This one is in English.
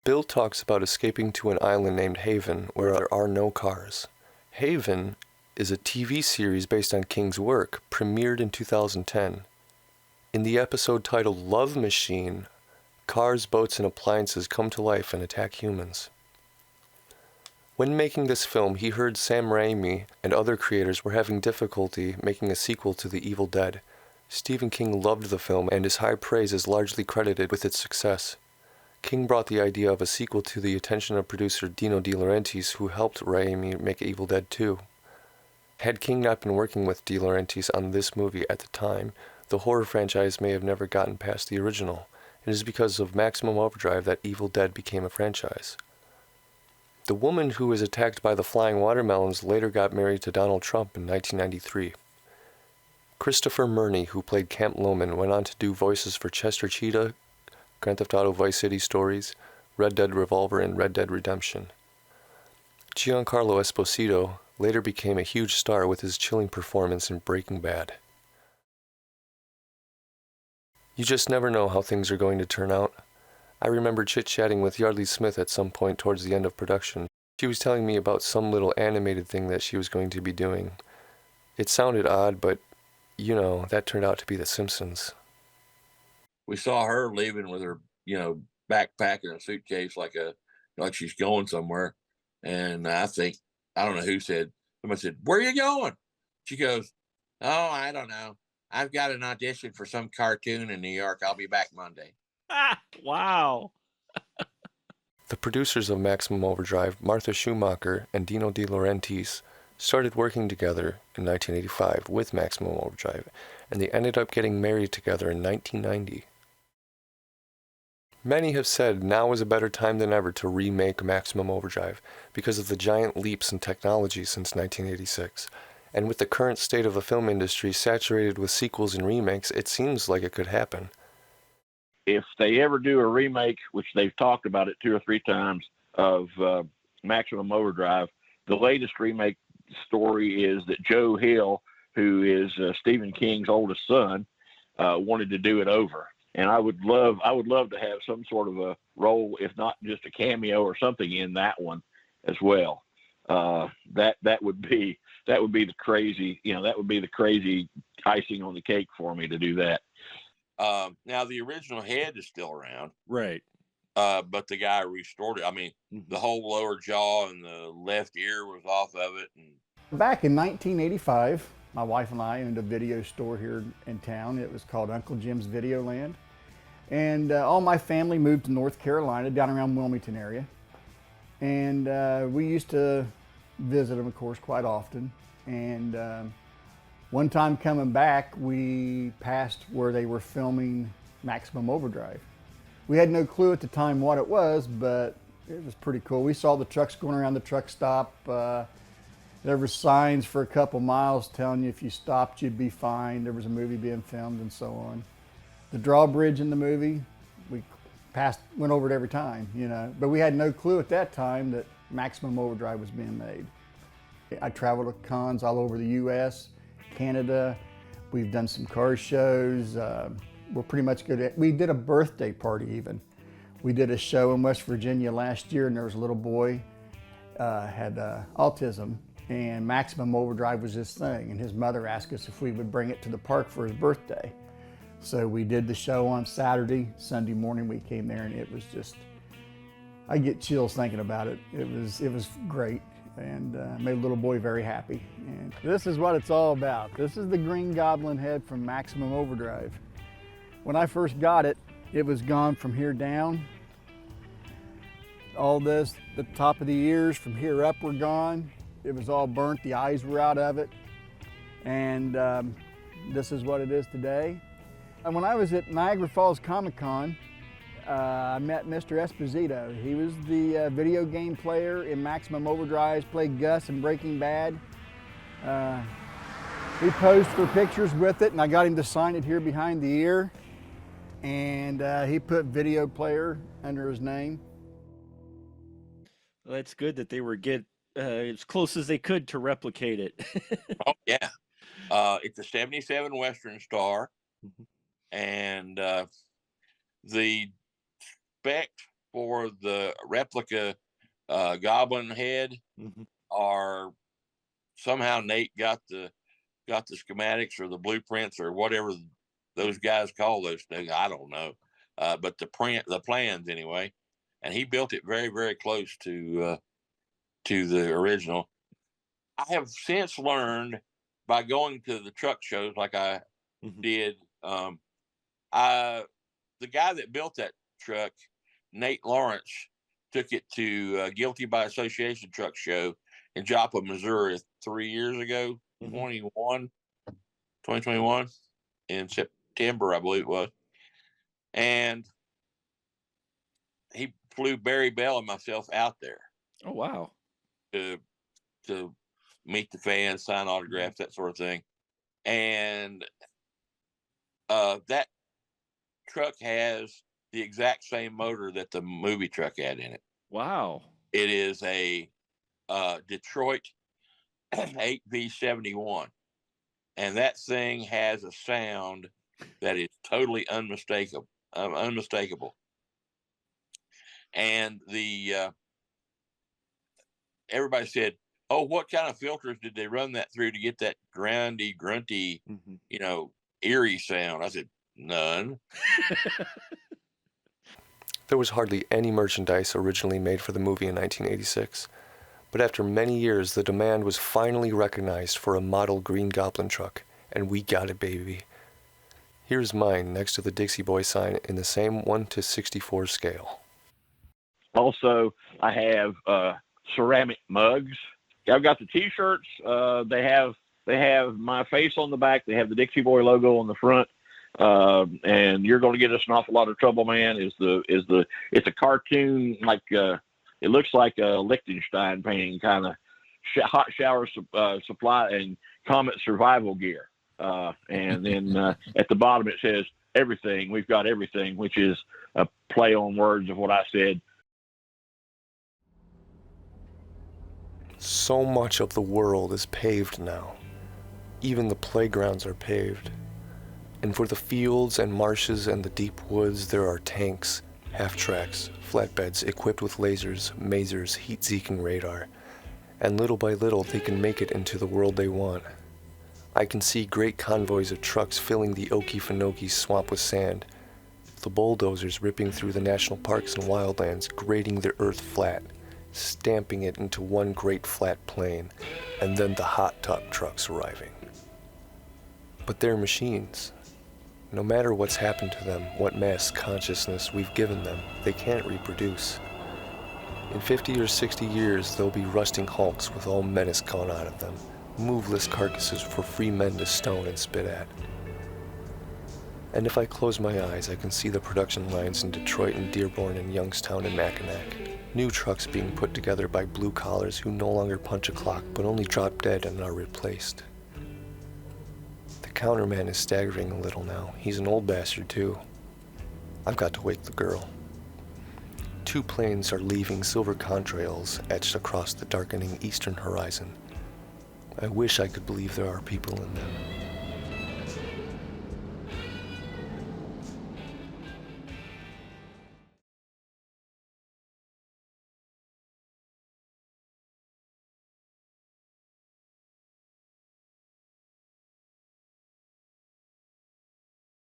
Bill talks about escaping to an island named Haven where there are no cars. Haven is a TV series based on King's work, premiered in 2010. In the episode titled Love Machine, cars, boats, and appliances come to life and attack humans. When making this film, he heard Sam Raimi and other creators were having difficulty making a sequel to The Evil Dead. Stephen King loved the film, and his high praise is largely credited with its success. King brought the idea of a sequel to the attention of producer Dino De Laurentiis, who helped Raimi make Evil Dead 2. Had King not been working with De Laurentiis on this movie at the time, the horror franchise may have never gotten past the original. It is because of Maximum Overdrive that Evil Dead became a franchise. The woman who was attacked by the flying watermelons later got married to Donald Trump in 1993. Christopher Murney, who played Camp Loman, went on to do voices for Chester Cheetah, Grand Theft Auto Vice City Stories, Red Dead Revolver, and Red Dead Redemption. Giancarlo Esposito later became a huge star with his chilling performance in Breaking Bad. You just never know how things are going to turn out. I remember chit-chatting with Yardley Smith at some point towards the end of production. She was telling me about some little animated thing that she was going to be doing. It sounded odd, but, that turned out to be The Simpsons. We saw her leaving with her, backpack and a suitcase like she's going somewhere. And I don't know who said, somebody said, "Where are you going?" She goes, "Oh, I don't know. I've got an audition for some cartoon in New York. I'll be back Monday." Wow. The producers of Maximum Overdrive, Martha Schumacher and Dino De Laurentiis, started working together in 1985 with Maximum Overdrive, and they ended up getting married together in 1990. Many have said now is a better time than ever to remake Maximum Overdrive because of the giant leaps in technology since 1986. And with the current state of the film industry saturated with sequels and remakes, it seems like it could happen. If they ever do a remake, which they've talked about it 2 or 3 times, of Maximum Overdrive, the latest remake story is that Joe Hill, who is Stephen King's oldest son, wanted to do it over. And I would love to have some sort of a role, if not just a cameo or something in that one as well. That would be the crazy, that would be the crazy icing on the cake for me to do that. Now the original head is still around, Right? but the guy restored it. I mean, the whole lower jaw and the left ear was off of it. And back in 1985, my wife and I owned a video store here in town. It was called Uncle Jim's Videoland, and all my family moved to North Carolina, down around Wilmington area, and we used to visit them, of course, quite often. And one time coming back, we passed where they were filming Maximum Overdrive. We had no clue at the time what it was, but it was pretty cool. We saw the trucks going around the truck stop. There were signs for a couple miles telling you if you stopped, you'd be fine. There was a movie being filmed and so on. The drawbridge in the movie, we went over it every time, but we had no clue at that time that Maximum Overdrive was being made. I traveled to cons all over the U.S., Canada. We've done some car shows. We're pretty much good at, we did a birthday party even. We did a show in West Virginia last year, and there was a little boy had autism, and Maximum Overdrive was his thing, and his mother asked us if we would bring it to the park for his birthday. So we did the show on Saturday. Sunday morning we came there, and it was just, I get chills thinking about it. It was great, and made a little boy very happy. And this is what it's all about. This is the Green Goblin head from Maximum Overdrive. When I first got it, it was gone from here down. All this, the top of the ears from here up were gone. It was all burnt, the eyes were out of it. And this is what it is today. And when I was at Niagara Falls Comic-Con, I met Mr. Esposito. He was the video game player in Maximum Overdrive, played Gus in Breaking Bad. He posed for pictures with it, and I got him to sign it here behind the ear. And he put video player under his name. Well, that's good that they were as close as they could to replicate it. Oh yeah, it's a '77 Western Star, and the spec for the replica Goblin head Mm-hmm. are somehow Nate got the schematics or the blueprints or whatever those guys call those things. I don't know, but the plans anyway, and he built it very, very close to the original. I have since learned by going to the truck shows like I did. The guy that built that truck, Nate Lawrence, took it to Guilty by Association truck show in Joplin, Missouri 3 years ago, 2021, in September, I believe it was. And he flew Barry Bell and myself out there. Oh, wow. To meet the fans, sign autographs, that sort of thing. And that truck has the exact same motor that the movie truck had in it. Wow. It is a Detroit 8V71. And that thing has a sound that is totally unmistakable. And everybody said, "Oh, what kind of filters did they run that through to get that grindy, grunty, eerie sound?" I said, "None." There was hardly any merchandise originally made for the movie in 1986, but after many years, the demand was finally recognized for a model Green Goblin truck, and we got it, baby. Here's mine next to the Dixie Boy sign in the same 1:64 scale. Also, I have ceramic mugs. I've got the T-shirts. They have my face on the back. They have the Dixie Boy logo on the front. And you're going to get us an awful lot of trouble, man. It's a cartoon, like it looks like a Liechtenstein painting, kind of hot shower supply and comet survival gear. And then at the bottom it says everything. We've got everything, which is a play on words of what I said. So much of the world is paved now. Even the playgrounds are paved. And for the fields and marshes and the deep woods, there are tanks, half-tracks, flatbeds equipped with lasers, masers, heat-seeking radar. And little by little, they can make it into the world they want. I can see great convoys of trucks filling the Okefenokee swamp with sand, the bulldozers ripping through the national parks and wildlands, grading the earth flat, stamping it into one great flat plain, and then the hot top trucks arriving. But they're machines. No matter what's happened to them, what mass consciousness we've given them, they can't reproduce. In 50 or 60 years, they'll be rusting hulks with all menace gone out of them, moveless carcasses for free men to stone and spit at. And if I close my eyes, I can see the production lines in Detroit and Dearborn and Youngstown and Mackinac. New trucks being put together by blue collars who no longer punch a clock but only drop dead and are replaced. The counterman is staggering a little now. He's an old bastard too. I've got to wake the girl. 2 planes are leaving silver contrails etched across the darkening eastern horizon. I wish I could believe there are people in them.